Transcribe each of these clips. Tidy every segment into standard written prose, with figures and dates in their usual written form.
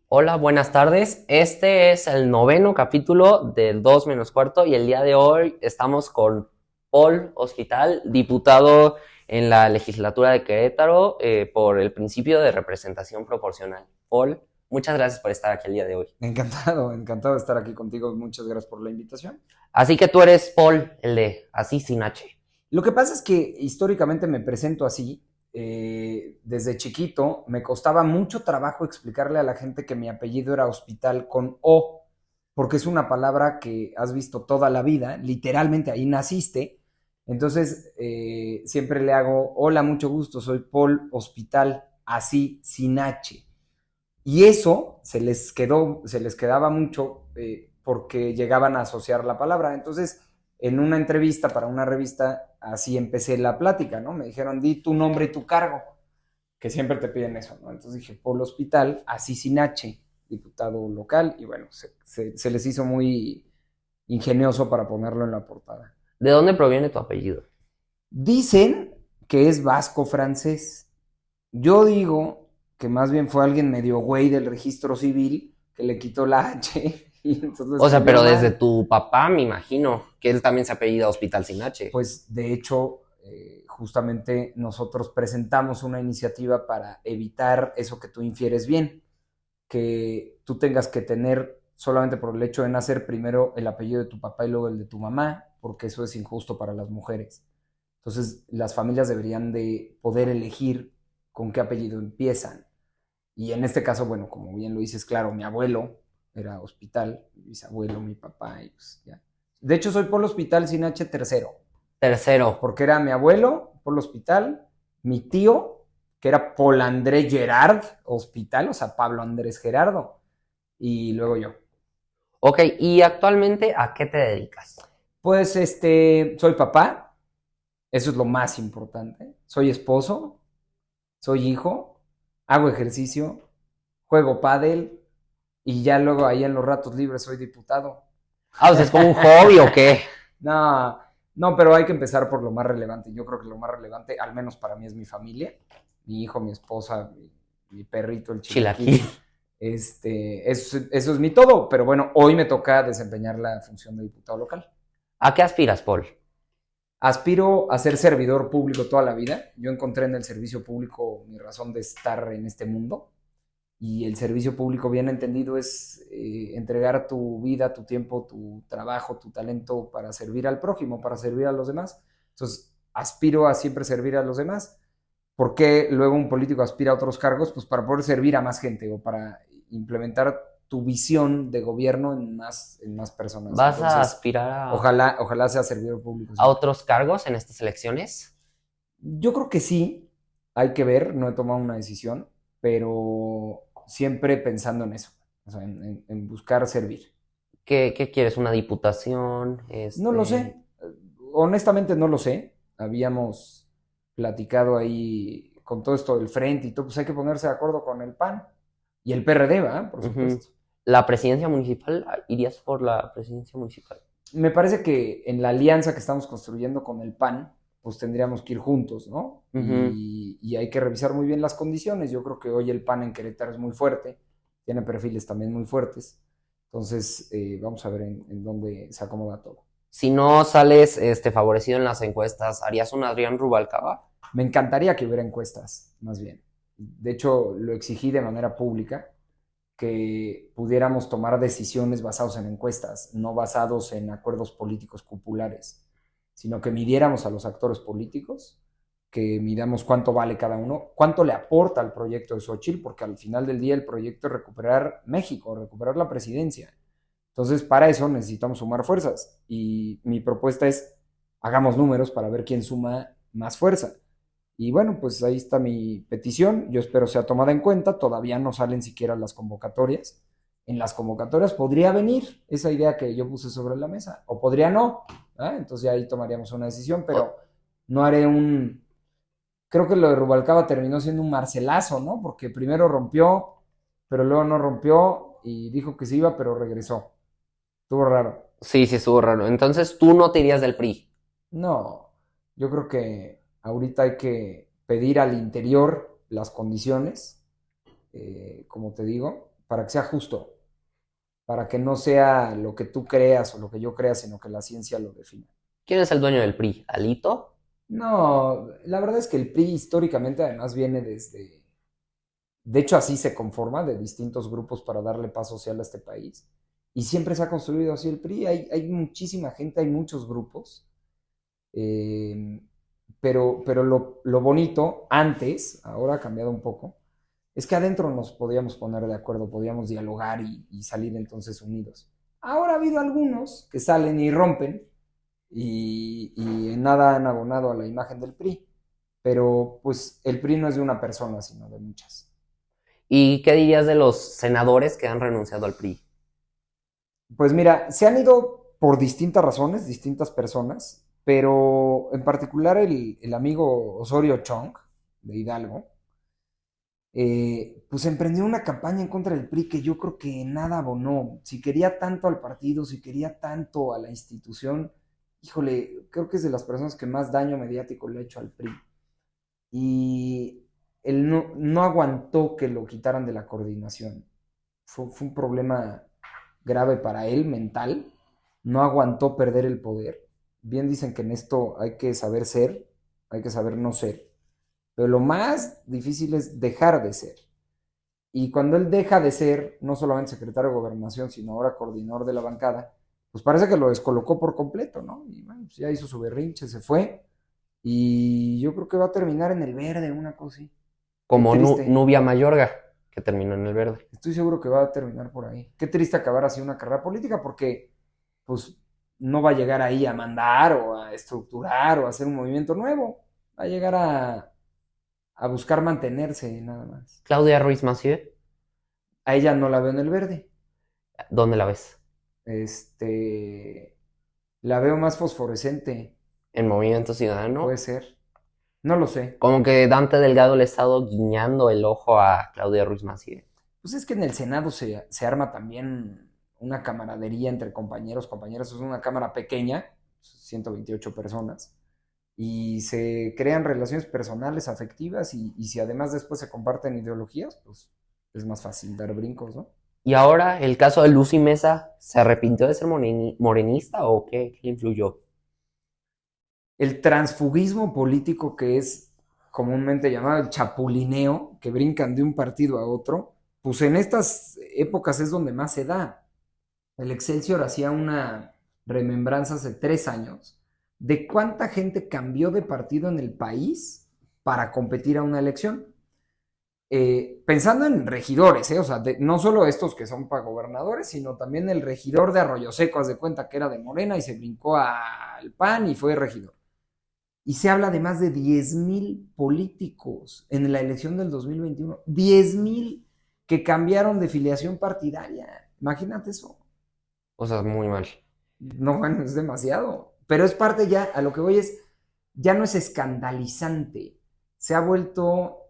Hola, buenas tardes. Este es el noveno capítulo de 2 menos cuarto y el día de hoy estamos con Paul Hospital, diputado en la legislatura de Querétaro por el principio de representación proporcional. Paul, muchas gracias por estar aquí el día de hoy. Encantado, encantado de estar aquí contigo. Muchas gracias por la invitación. Así que tú eres Paul, el de así sin H. Lo que pasa es que históricamente me presento así. Desde chiquito me costaba mucho trabajo explicarle a la gente que mi apellido era Hospital con O, porque es una palabra que has visto toda la vida, literalmente ahí naciste. Entonces siempre le hago, hola, mucho gusto, soy Paul Hospital, así sin H. Y eso se les quedaba mucho porque llegaban a asociar la palabra. Entonces, en una entrevista para una revista, así empecé la plática, ¿no? Me dijeron, di tu nombre y tu cargo, que siempre te piden eso, ¿no? Entonces dije, Polo Hospital, así sin H, diputado local, y bueno, se les hizo muy ingenioso para ponerlo en la portada. ¿De dónde proviene tu apellido? Dicen que es vasco-francés. Yo digo que más bien fue alguien medio güey del registro civil que le quitó la H y entonces lo O sea, escribió pero desde mal. tu papá me imagino que él también se apellida Hospital sin H. Pues de hecho, justamente nosotros presentamos una iniciativa para evitar eso que tú infieres bien, que tú tengas que tener solamente por el hecho de nacer primero el apellido de tu papá y luego el de tu mamá, porque eso es injusto para las mujeres. Entonces, las familias deberían de poder elegir con qué apellido empiezan. Y en este caso, bueno, como bien lo dices, claro, mi abuelo era hospital, mi bisabuelo, mi papá, y pues ya. De hecho, soy por el hospital sin H tercero, Tercero. porque era mi abuelo, por el hospital, mi tío, que era Paul André Gerard Hospital, o sea, Pablo Andrés Gerardo, y luego yo. Ok, ¿y actualmente a qué te dedicas? Pues soy papá, eso es lo más importante. Soy esposo, soy hijo, hago ejercicio, juego pádel y ya luego ahí en los ratos libres soy diputado. Ah, o sea, ¿es como un hobby o qué? No, no, pero hay que empezar por lo más relevante. Yo creo que lo más relevante, al menos para mí, es mi familia, mi hijo, mi esposa, mi perrito, el Chilaquil. chilaquil. Eso es mi todo, pero bueno, hoy me toca desempeñar la función de diputado local. ¿A qué aspiras, Paul? Aspiro a ser servidor público toda la vida. Yo encontré en el servicio público mi razón de estar en este mundo. Y el servicio público bien entendido es entregar tu vida, tu tiempo, tu trabajo, tu talento para servir al prójimo, para servir a los demás. Entonces, aspiro a siempre servir a los demás. ¿Por qué luego un político aspira a otros cargos? Pues para poder servir a más gente o para implementar tu visión de gobierno en más personas. ¿Vas a Entonces, aspirar ojalá sea servidor público a siempre. otros cargos en estas elecciones? Yo creo que sí, hay que ver, no he tomado una decisión, pero siempre pensando en eso, o sea, en buscar servir. ¿Qué quieres? ¿Una diputación? No lo sé, honestamente no lo sé. Habíamos platicado ahí con todo esto del frente y todo, pues hay que ponerse de acuerdo con el PAN y el PRD, ¿va? Por Ujú. supuesto. ¿La presidencia municipal? ¿Irías por la presidencia municipal? Me parece que en la alianza que estamos construyendo con el PAN, pues tendríamos que ir juntos, ¿no? Ujú. Y hay que revisar muy bien las condiciones. Yo creo que hoy el PAN en Querétaro es muy fuerte, tiene perfiles también muy fuertes. Entonces, vamos a ver en dónde se acomoda todo. Si no sales favorecido en las encuestas, ¿harías un Adrián Rubalcaba? Me encantaría que hubiera encuestas, más bien. De hecho, lo exigí de manera pública, que pudiéramos tomar decisiones basados en encuestas, no basados en acuerdos políticos populares, sino que midiéramos a los actores políticos, que midamos cuánto vale cada uno, cuánto le aporta al proyecto de Xochitl, porque al final del día el proyecto es recuperar México, recuperar la presidencia. Entonces, para eso necesitamos sumar fuerzas. Y mi propuesta es, hagamos números para ver quién suma más fuerza. Y bueno, pues ahí está mi petición. Yo espero sea tomada en cuenta. Todavía no salen siquiera las convocatorias. En las convocatorias podría venir esa idea que yo puse sobre la mesa, o podría no. Entonces ya ahí tomaríamos una decisión, O- pero no haré un... Creo que lo de Rubalcaba terminó siendo un marcelazo, ¿no? Porque primero rompió, pero luego no rompió y dijo que se iba, pero regresó. Estuvo raro. sí, sí, estuvo raro. Entonces tú no te irías del PRI. No, yo creo que ahorita hay que pedir al interior las condiciones, como te digo. para que sea justo, para que no sea lo que tú creas o lo que yo crea, sino que la ciencia lo defina. ¿Quién es el dueño del PRI? ¿Alito? No, la verdad es que el PRI históricamente además viene desde, de hecho así se conforma de distintos grupos para darle paz social a este país. Y siempre se ha construido así el PRI. Hay muchísima gente, hay muchos grupos. eh, pero lo bonito antes, ahora ha cambiado un poco, es que adentro nos podíamos poner de acuerdo, podíamos dialogar y salir entonces unidos. Ahora ha habido algunos que salen y rompen y en nada han abonado a la imagen del PRI. Pero pues el PRI no es de una persona, sino de muchas. ¿Y qué dirías de los senadores que han renunciado al PRI? Pues mira, se han ido por distintas razones, distintas personas, pero en particular el amigo Osorio Chong, de Hidalgo, pues emprendió una campaña en contra del PRI que yo creo que nada abonó. Si quería tanto al partido, si quería tanto a la institución, híjole, creo que es de las personas que más daño mediático le ha hecho al PRI. Y él no aguantó que lo quitaran de la coordinación. Fue un problema grave para él, mental. No aguantó perder el poder. Bien dicen que en esto hay que saber ser, hay que saber no ser. Pero lo más difícil es dejar de ser. Y cuando él deja de ser, no solamente secretario de gobernación, sino ahora coordinador de la bancada, pues parece que lo descolocó por completo, ¿no? Y bueno, pues ya hizo su berrinche, se fue. Y yo creo que va a terminar en el verde, una cosa así. Qué Como triste. Nubia Mayorga, que terminó en el verde. Estoy seguro que va a terminar por ahí. Qué triste acabar así una carrera política porque, pues, no va a llegar ahí a mandar o a estructurar o a hacer un movimiento nuevo. Va a llegar a buscar mantenerse nada más. Claudia Ruiz Massieu, A ella no la veo en el verde. ¿dónde la ves? Este, la veo más fosforescente, En Movimiento Ciudadano. puede ser. No lo sé. Como que Dante Delgado le ha estado guiñando el ojo a Claudia Ruiz Massieu. Pues es que en el Senado se arma también una camaradería entre compañeros, compañeras. Es una cámara pequeña, 128 personas, y se crean relaciones personales, afectivas, y si además después se comparten ideologías, pues es más fácil dar brincos, ¿no? Y ahora, el caso de Lucy Mesa, ¿se arrepintió de ser morenista o qué le influyó? El transfugismo político que es comúnmente llamado el chapulineo, que brincan de un partido a otro, pues en estas épocas es donde más se da. El Excelsior hacía una remembranza hace 3 años de cuánta gente cambió de partido en el país para competir a una elección. Pensando en regidores, o sea, no solo estos que son para gobernadores, sino también el regidor de Arroyo Seco, haz de cuenta que era de Morena y se brincó al PAN y fue regidor. Y se habla de más de 10,000 políticos en la elección del 2021. 10,000 que cambiaron de filiación partidaria. Imagínate eso. O sea, muy mal. No, bueno, es demasiado. Pero es parte ya, a lo que voy es, ya no es escandalizante. Se ha vuelto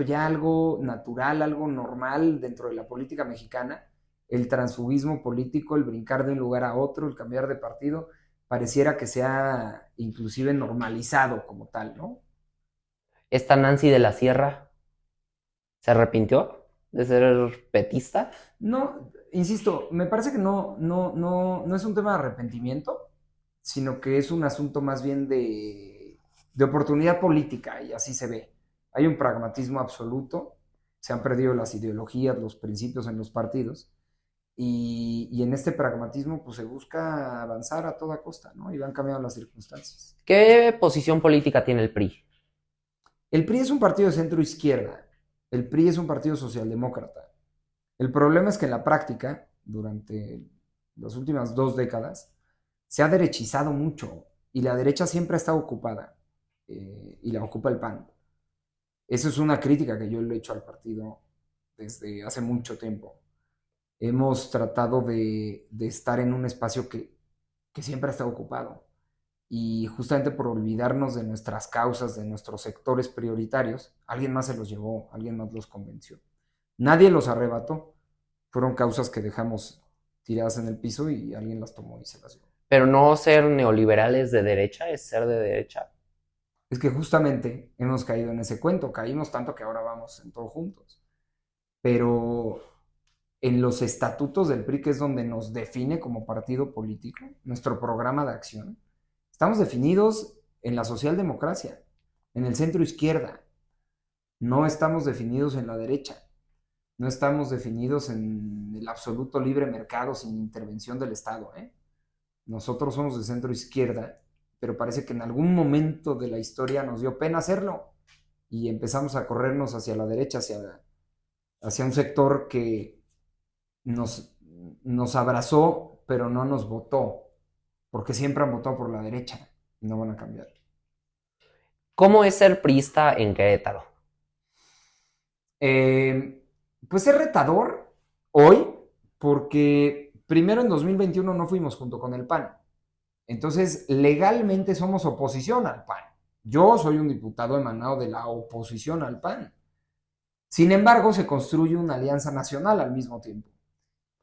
ya algo natural, algo normal dentro de la política mexicana. El transfugismo político, el brincar de un lugar a otro, el cambiar de partido, pareciera que se ha inclusive normalizado como tal, ¿no? ¿Esta Nancy de la Sierra se arrepintió de ser petista? No, insisto, me parece que no es un tema de arrepentimiento, sino que es un asunto más bien de oportunidad política y así se ve. Hay un pragmatismo absoluto, se han perdido las ideologías, los principios en los partidos y en este pragmatismo pues se busca avanzar a toda costa, ¿no? Y van cambiando las circunstancias. ¿Qué posición política tiene el PRI? El PRI es un partido de centro izquierda, el PRI es un partido socialdemócrata. El problema es que en la práctica, durante las últimas 2 décadas, se ha derechizado mucho y la derecha siempre ha estado ocupada y la ocupa el PAN. Eso es una crítica que yo le he hecho al partido desde hace mucho tiempo. Hemos tratado de estar en un espacio que siempre ha estado ocupado y justamente por olvidarnos de nuestras causas, de nuestros sectores prioritarios, alguien más se los llevó, alguien más los convenció. Nadie los arrebató, fueron causas que dejamos tiradas en el piso y alguien las tomó y se las llevó. Pero no ser neoliberales de derecha es ser de derecha. Es que justamente hemos caído en ese cuento, caímos tanto que ahora vamos en todo juntos. Pero en los estatutos del PRI, que es donde nos define como partido político, nuestro programa de acción, estamos definidos en la socialdemocracia, en el centro izquierda. No estamos definidos en la derecha. No estamos definidos en el absoluto libre mercado sin intervención del Estado, ¿eh? Nosotros somos de centro izquierda, pero parece que en algún momento de la historia nos dio pena hacerlo y empezamos a corrernos hacia la derecha, hacia un sector que nos abrazó, pero no nos votó, porque siempre han votado por la derecha y no van a cambiar. ¿Cómo es ser priista en Querétaro? Pues es retador hoy, porque primero en 2021 no fuimos junto con el PAN. Entonces, legalmente somos oposición al PAN. Yo soy un diputado emanado de la oposición al PAN. Sin embargo, se construye una alianza nacional al mismo tiempo.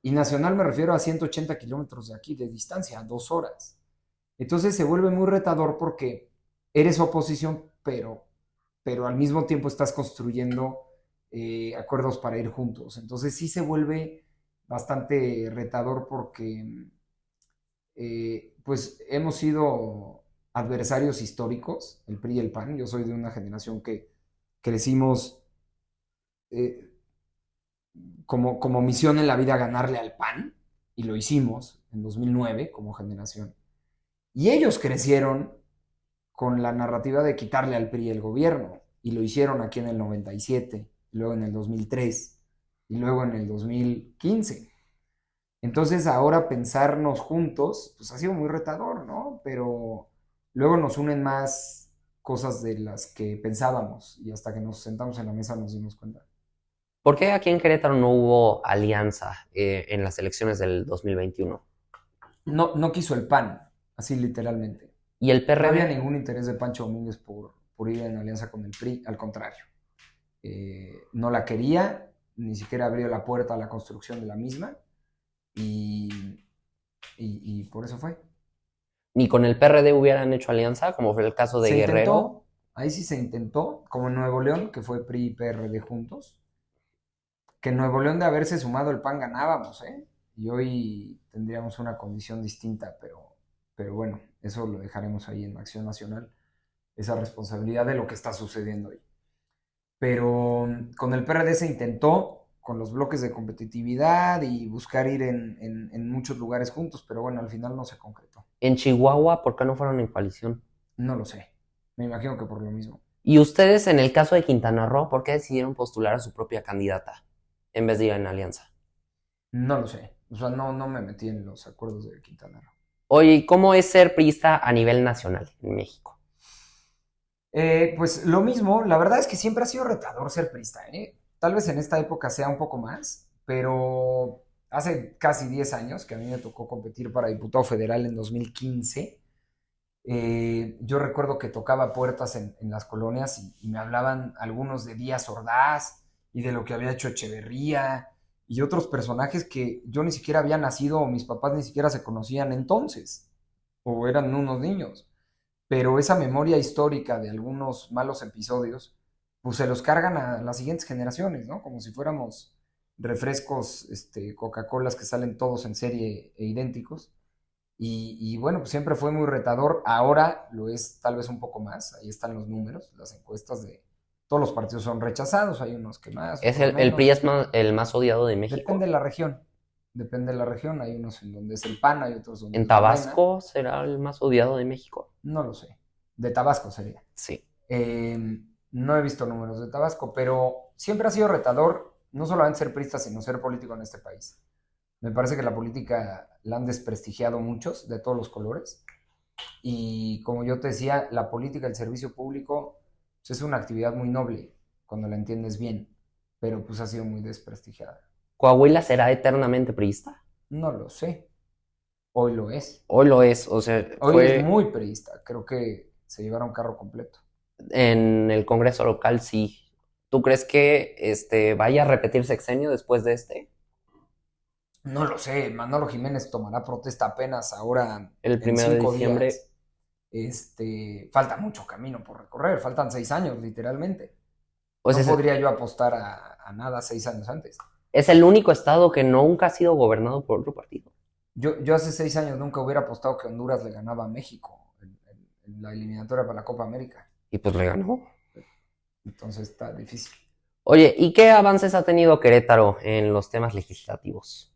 Y nacional me refiero a 180 kilómetros de aquí de distancia, a 2 horas. Entonces se vuelve muy retador porque eres oposición, pero al mismo tiempo estás construyendo acuerdos para ir juntos. Entonces sí se vuelve bastante retador porque pues hemos sido adversarios históricos, el PRI y el PAN. Yo soy de una generación que crecimos eh, como misión en la vida ganarle al PAN, y lo hicimos en 2009 como generación. Y ellos crecieron con la narrativa de quitarle al PRI el gobierno, y lo hicieron aquí en el 97, y luego en el 2003, y luego en el 2015. Entonces ahora pensarnos juntos, pues ha sido muy retador, ¿no? Pero luego nos unen más cosas de las que pensábamos, y hasta que nos sentamos en la mesa nos dimos cuenta. ¿Por qué aquí en Querétaro no hubo alianza en las elecciones del 2021? No quiso el PAN, así literalmente. ¿Y el No había PRD? ningún interés de Pancho Domínguez por ir en alianza con el PRI, al contrario. No la quería, ni siquiera abrió la puerta a la construcción de la misma, y, y por eso fue. ¿Ni con el PRD hubieran hecho alianza, como fue el caso de Se Guerrero? intentó, ahí sí se intentó, como en Nuevo León, que fue PRI y PRD juntos, que en Nuevo León de haberse sumado el PAN ganábamos, ¿eh? Y hoy tendríamos una condición distinta, pero bueno, eso lo dejaremos ahí en Acción Nacional, esa responsabilidad de lo que está sucediendo hoy. Pero con el PRD se intentó, con los bloques de competitividad y buscar ir en muchos lugares juntos, pero bueno, al final no se concretó. En Chihuahua, ¿por qué no fueron en coalición? No lo sé, me imagino que por lo mismo. Y ustedes, en el caso de Quintana Roo, ¿por qué decidieron postular a su propia candidata en vez de ir en alianza? No lo sé, o sea, no me metí en los acuerdos de Quintana Roo. Oye, ¿y cómo es ser priista a nivel nacional en México? Pues lo mismo, la verdad es que siempre ha sido retador ser priista, ¿eh? Tal vez en esta época sea un poco más, pero hace casi 10 años que a mí me tocó competir para diputado federal en 2015. Yo recuerdo que tocaba puertas en las colonias y me hablaban algunos de Díaz Ordaz y de lo que había hecho Echeverría y otros personajes que yo ni siquiera había nacido o mis papás ni siquiera se conocían entonces, o eran unos niños. Pero esa memoria histórica de algunos malos episodios, pues se los cargan a las siguientes generaciones, ¿no? Como si fuéramos refrescos, Coca-Colas que salen todos en serie e idénticos. Y bueno, pues siempre fue muy retador. Ahora lo es tal vez un poco más. Ahí están los números, las encuestas de todos los partidos son rechazados. Hay unos que más, ¿Es otros el PRI menos. es el más odiado de Depende México? de la región. Depende de la región. Hay unos en donde es el PAN, hay otros donde ¿En es Morena. Tabasco será el más odiado de México? No lo sé. De Tabasco sería. Sí. No he visto números de Tabasco, pero siempre ha sido retador no solamente ser priista, sino ser político en este país. Me parece que la política la han desprestigiado muchos, de todos los colores. Y como yo te decía, la política, el servicio público, pues es una actividad muy noble cuando la entiendes bien, pero pues ha sido muy desprestigiada. ¿Coahuila será eternamente priista? No lo sé. Hoy lo es. Hoy lo es, o sea, Hoy es fue muy priista. Creo que se llevaron carro completo. en el Congreso local, sí. ¿Tú crees que vaya a repetir sexenio después de este? No lo sé. Manolo Jiménez tomará protesta apenas ahora El en 1 de diciembre. 5 días. Falta mucho camino por recorrer. Faltan 6 años, literalmente. O No sea, podría yo apostar a nada 6 años antes. Es el único estado que nunca ha sido gobernado por otro partido. Yo hace 6 años nunca hubiera apostado que Honduras le ganaba a México en la eliminatoria para la Copa América. Y pues le ganó. Entonces está difícil. Oye, ¿y qué avances ha tenido Querétaro en los temas legislativos?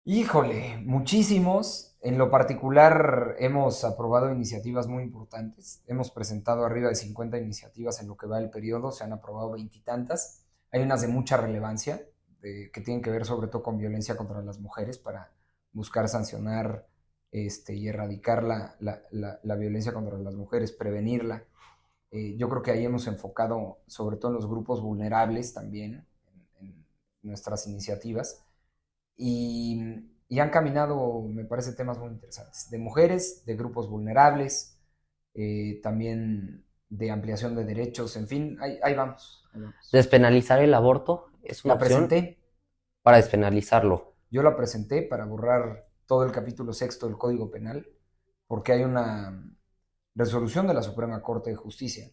Híjole, muchísimos. En lo particular, hemos aprobado iniciativas muy importantes. Hemos presentado arriba de 50 iniciativas en lo que va del periodo. Se han aprobado veintitantas. Hay unas de mucha relevancia que tienen que ver sobre todo con violencia contra las mujeres para buscar sancionar y erradicar la violencia contra las mujeres, prevenirla. Yo creo que ahí hemos enfocado sobre todo en los grupos vulnerables también en nuestras iniciativas y han caminado, me parece, temas muy interesantes, de mujeres, de grupos vulnerables, también de ampliación de derechos, en fin, ahí vamos, ahí vamos. ¿Despenalizar el aborto es una La opción presenté, para despenalizarlo? yo la presenté para borrar todo el capítulo sexto del Código Penal, porque hay una resolución de la Suprema Corte de Justicia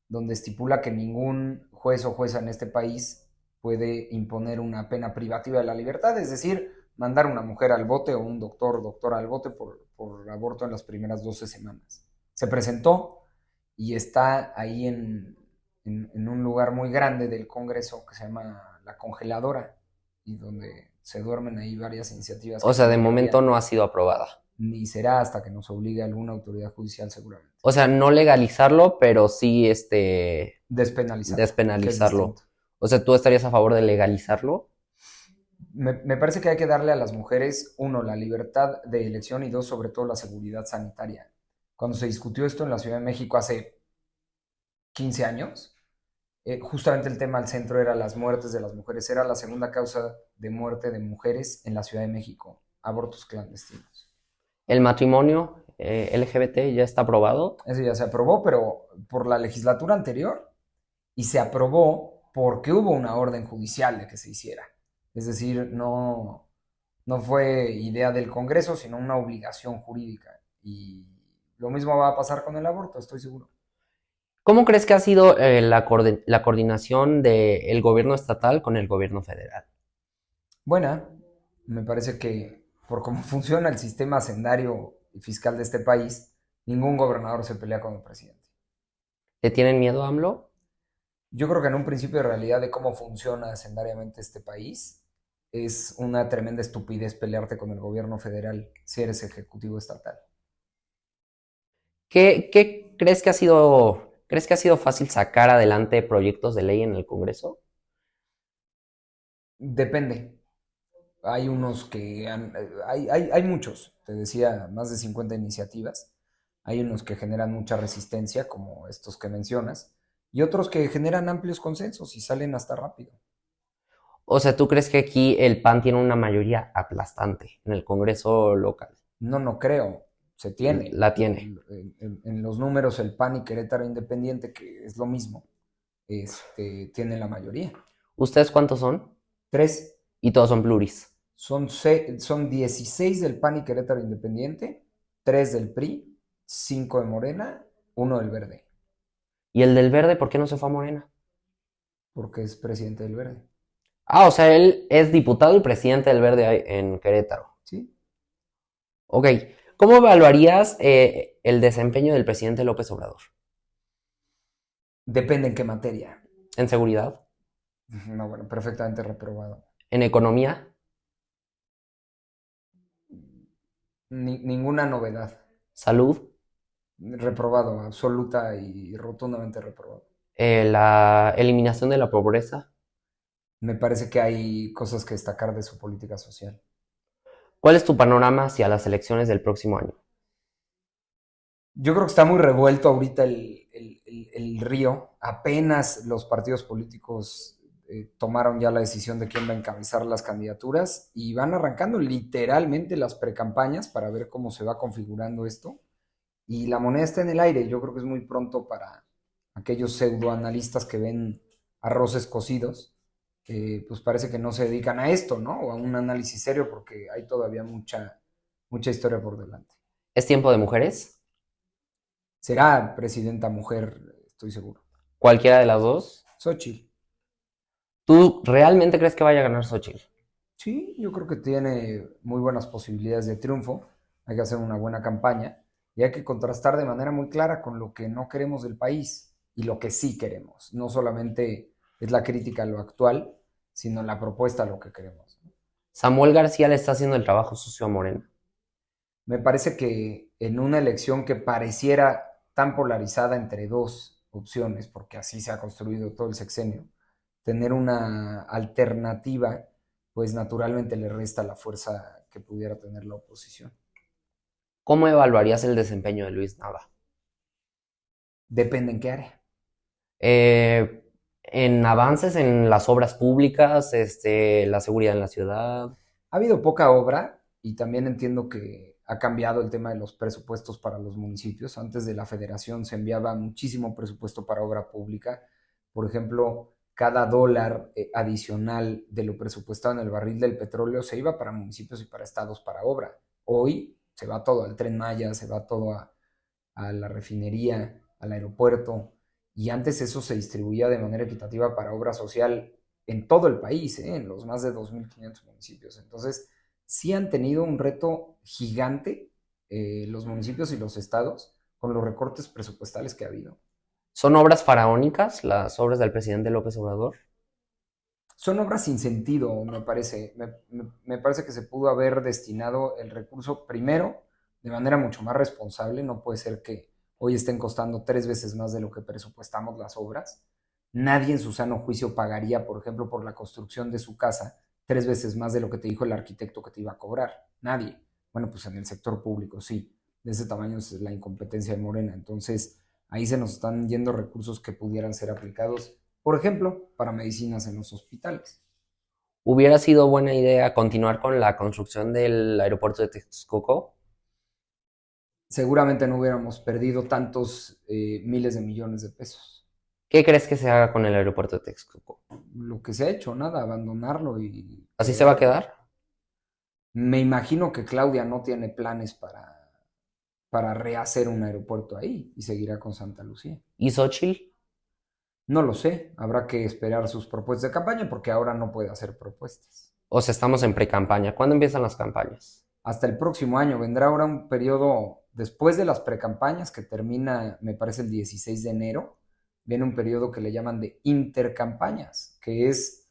donde estipula que ningún juez o jueza en este país puede imponer una pena privativa de la libertad, es decir, mandar a una mujer al bote o un doctor o doctora al bote por aborto en las primeras 12 semanas. Se presentó y está ahí en un lugar muy grande del Congreso que se llama La Congeladora y donde se duermen ahí varias iniciativas O que sea, de tienen que momento ver, no ha sido aprobada. ni será hasta que nos obligue alguna autoridad judicial seguramente. O sea, no legalizarlo, pero sí Despenalizarlo, que es despenalizarlo. distinto. O sea, ¿tú estarías a favor de legalizarlo? Me parece que hay que darle a las mujeres, uno, la libertad de elección y dos, sobre todo la seguridad sanitaria. Cuando se discutió esto en la Ciudad de México hace 15 años, justamente el tema al centro era las muertes de las mujeres. Era la segunda causa de muerte de mujeres en la Ciudad de México, abortos clandestinos. ¿El matrimonio LGBT ya está aprobado? Eso ya se aprobó, pero por la legislatura anterior y se aprobó porque hubo una orden judicial de que se hiciera. Es decir, no fue idea del Congreso, sino una obligación jurídica. Y lo mismo va a pasar con el aborto, estoy seguro. ¿Cómo crees que ha sido la coordinación del gobierno estatal con el gobierno federal? Buena, me parece que por cómo funciona el sistema hacendario y fiscal de este país, ningún gobernador se pelea con el presidente. ¿Te tienen miedo, AMLO? Yo creo que en un principio de realidad de cómo funciona hacendariamente este país, es una tremenda estupidez pelearte con el gobierno federal si eres ejecutivo estatal. ¿Qué crees que ha sido fácil sacar adelante proyectos de ley en el Congreso? Depende. Hay unos que hay muchos, te decía, más de 50 iniciativas. Hay unos que generan mucha resistencia, como estos que mencionas, y otros que generan amplios consensos y salen hasta rápido. O sea, ¿tú crees que aquí el PAN tiene una mayoría aplastante en el Congreso local? No, no creo, se tiene. La tiene. En los números, el PAN y Querétaro Independiente, que es lo mismo, tienen la mayoría. ¿Ustedes cuántos son? Tres, Y todos son pluris. son 16 del PAN y Querétaro Independiente, tres del PRI, cinco de Morena, uno del Verde, ¿Y el del verde por qué no se fue a Morena? porque es presidente del Verde. Ah, o sea, él es diputado y presidente del verde en Querétaro. ¿Sí? Ok. ¿Cómo evaluarías el desempeño del presidente López Obrador? Depende en qué materia. ¿En seguridad? No, bueno, perfectamente reprobado. ¿En economía? Ninguna novedad. ¿Salud? Reprobado, absoluta y rotundamente reprobado. ¿La eliminación de la pobreza? Me parece que hay cosas que destacar de su política social. ¿Cuál es tu panorama hacia las elecciones del próximo año? Yo creo que está muy revuelto ahorita el río. Apenas los partidos políticos tomaron ya la decisión de quién va a encabezar las candidaturas y van arrancando literalmente las precampañas para ver cómo se va configurando esto. Y la moneda está en el aire. Yo creo que es muy pronto para aquellos pseudoanalistas que ven arroces cocidos. Pues parece que no se dedican a esto, ¿no? O a un análisis serio porque hay todavía mucha historia por delante. ¿Es tiempo de mujeres? Será presidenta mujer, estoy seguro. ¿Cualquiera de las dos? Xochitl. ¿Tú realmente crees que vaya a ganar Xochitl? Sí, yo creo que tiene muy buenas posibilidades de triunfo. Hay que hacer una buena campaña y hay que contrastar de manera muy clara con lo que no queremos del país y lo que sí queremos. No solamente es la crítica a lo actual, sino la propuesta a lo que queremos. Samuel García le está haciendo el trabajo sucio a Morena. Me parece que en una elección que pareciera tan polarizada entre dos opciones, porque así se ha construido todo el sexenio, tener una alternativa, pues naturalmente le resta la fuerza que pudiera tener la oposición. ¿Cómo evaluarías el desempeño de Luis Nava? Depende en qué área. Eh, en avances en las obras públicas, la seguridad en la ciudad. Ha habido poca obra y también entiendo que ha cambiado el tema de los presupuestos para los municipios. Antes de la federación se enviaba muchísimo presupuesto para obra pública. Por ejemplo, cada dólar adicional de lo presupuestado en el barril del petróleo se iba para municipios y para estados para obra. Hoy se va todo al Tren Maya, se va todo a la refinería, al aeropuerto, y antes eso se distribuía de manera equitativa para obra social en todo el país, en los más de 2.500 municipios. Entonces, sí han tenido un reto gigante los municipios y los estados con los recortes presupuestales que ha habido. ¿Son obras faraónicas las obras del presidente López Obrador? Son obras sin sentido, me parece. Me parece que se pudo haber destinado el recurso primero de manera mucho más responsable. No puede ser que hoy estén costando 3 veces más de lo que presupuestamos las obras. Nadie en su sano juicio pagaría, por ejemplo, por la construcción de su casa 3 veces más de lo que te dijo el arquitecto que te iba a cobrar. Nadie. Bueno, pues en el sector público sí. De ese tamaño es la incompetencia de Morena. Entonces, ahí se nos están yendo recursos que pudieran ser aplicados, por ejemplo, para medicinas en los hospitales. ¿Hubiera sido buena idea continuar con la construcción del aeropuerto de Texcoco? Seguramente no hubiéramos perdido tantos miles de millones de pesos. ¿Qué crees que se haga con el aeropuerto de Texcoco? Lo que se ha hecho, nada, abandonarlo y ¿Así se va a quebrarlo. quedar? Me imagino que Claudia no tiene planes para rehacer un aeropuerto ahí y seguirá con Santa Lucía. ¿Y Xochitl? No lo sé, habrá que esperar sus propuestas de campaña porque ahora no puede hacer propuestas. O sea, estamos en pre-campaña. ¿Cuándo empiezan las campañas? Hasta el próximo año vendrá ahora un periodo después de las precampañas que termina, me parece, el 16 de enero. Viene un periodo que le llaman de intercampañas, que es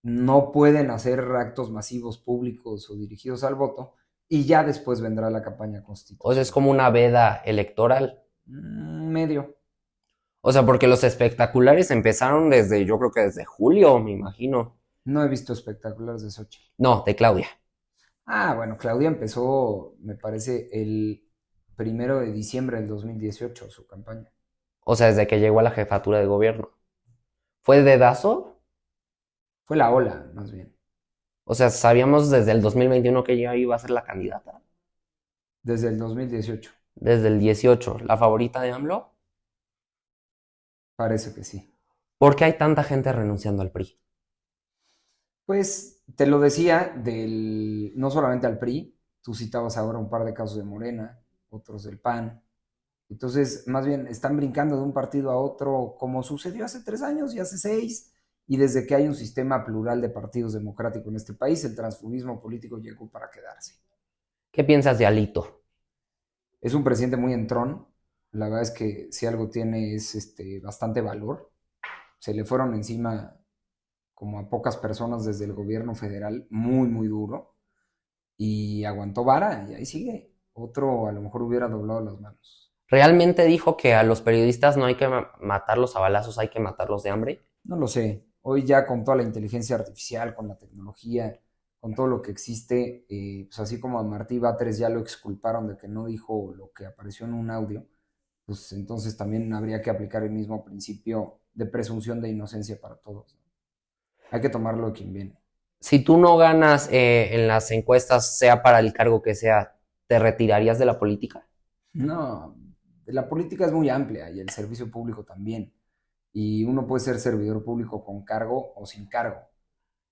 no pueden hacer actos masivos públicos o dirigidos al voto y ya después vendrá la campaña O sea, es constitucional. como una veda electoral. Medio. O sea, porque los espectaculares empezaron desde, yo creo que desde julio, me imagino. No he visto espectaculares de Xochitl. No, de Claudia. Ah, bueno, Claudia empezó, me parece, el 1 de diciembre del 2018 su campaña. O sea, desde que llegó a la jefatura de gobierno. ¿Fue dedazo? Fue la ola, más bien. O sea, sabíamos desde el 2021 que ella iba a ser la candidata. Desde el 2018. Desde el 18, la favorita de AMLO. Parece que sí. ¿Por qué hay tanta gente renunciando al PRI? Pues te lo decía, no solamente al PRI, tú citabas ahora un par de casos de Morena, otros del PAN. Entonces, más bien, están brincando de un partido a otro como sucedió hace 3 años y hace 6. Y desde que hay un sistema plural de partidos democráticos en este país, el transfugismo político llegó para quedarse. ¿Qué piensas de Alito? Es un presidente muy entrón. La verdad es que si algo tiene es bastante valor. Se le fueron encima como a pocas personas desde el gobierno federal, muy, muy duro, y aguantó vara y ahí sigue. Otro a lo mejor hubiera doblado las manos. ¿Realmente dijo que a los periodistas no hay que matarlos a balazos, hay que matarlos de hambre? No lo sé. Hoy ya con toda la inteligencia artificial, con la tecnología, con todo lo que existe, pues así como a Martí Batres ya lo exculparon de que no dijo lo que apareció en un audio, pues entonces también habría que aplicar el mismo principio de presunción de inocencia para todos. Hay que tomarlo de quien viene. Si tú no ganas en las encuestas, sea para el cargo que sea, ¿te retirarías de la política? No, la política es muy amplia y el servicio público también. Y uno puede ser servidor público con cargo o sin cargo.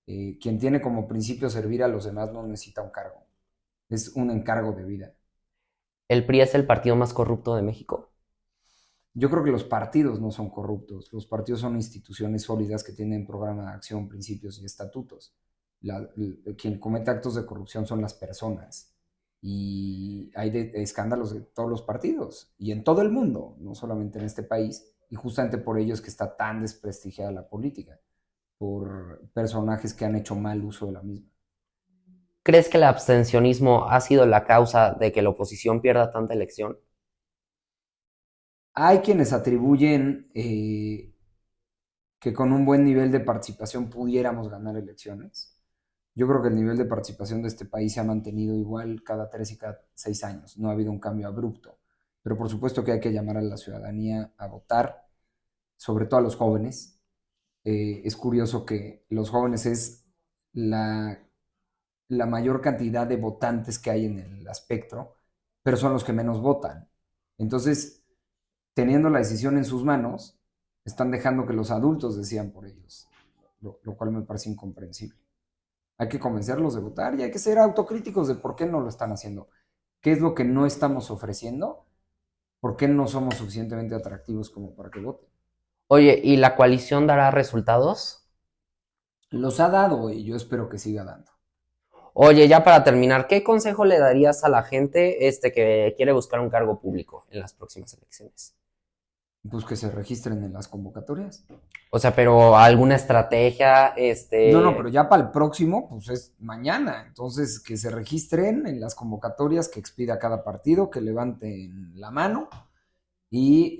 Quien tiene como principio servir a los demás no necesita un cargo. Es un encargo de vida. ¿El PRI es el partido más corrupto de México? Yo creo que los partidos no son corruptos. Los partidos son instituciones sólidas que tienen programa de acción, principios y estatutos. Quien comete actos de corrupción son las personas. Y hay escándalos de todos los partidos y en todo el mundo, no solamente en este país. Y justamente por ello es que está tan desprestigiada la política, por personajes que han hecho mal uso de la misma. ¿Crees que el abstencionismo ha sido la causa de que la oposición pierda tanta elección? Hay quienes atribuyen que con un buen nivel de participación pudiéramos ganar elecciones. Yo creo que el nivel de participación de este país se ha mantenido igual cada 3 y cada 6 años. No ha habido un cambio abrupto. Pero por supuesto que hay que llamar a la ciudadanía a votar, sobre todo a los jóvenes. Es curioso que los jóvenes es la, la mayor cantidad de votantes que hay en el espectro, pero son los que menos votan. Entonces, teniendo la decisión en sus manos, están dejando que los adultos decidan por ellos, lo cual me parece incomprensible. Hay que convencerlos de votar y hay que ser autocríticos de por qué no lo están haciendo. ¿Qué es lo que no estamos ofreciendo? ¿Por qué no somos suficientemente atractivos como para que voten? Oye, ¿y la coalición dará resultados? Los ha dado y yo espero que siga dando. Oye, ya para terminar, ¿qué consejo le darías a la gente que quiere buscar un cargo público en las próximas elecciones? Pues que se registren en las convocatorias. O sea, pero alguna estrategia, No, pero ya para el próximo, pues es mañana. Entonces, que se registren en las convocatorias que expida cada partido, que levanten la mano y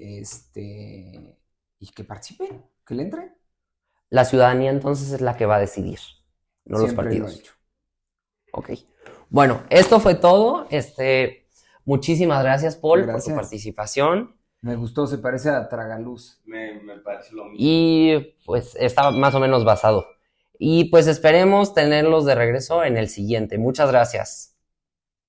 que participen, que le entren. la ciudadanía entonces es la que va a decidir, no los Siempre lo ha partidos. hecho. Ok. Bueno, esto fue todo. Muchísimas gracias, Paul, por tu Gracias. participación. Me gustó, se parece a Tragaluz. Me parece lo mismo. Y pues está más o menos basado. Y pues esperemos tenerlos de regreso en el siguiente. Muchas gracias.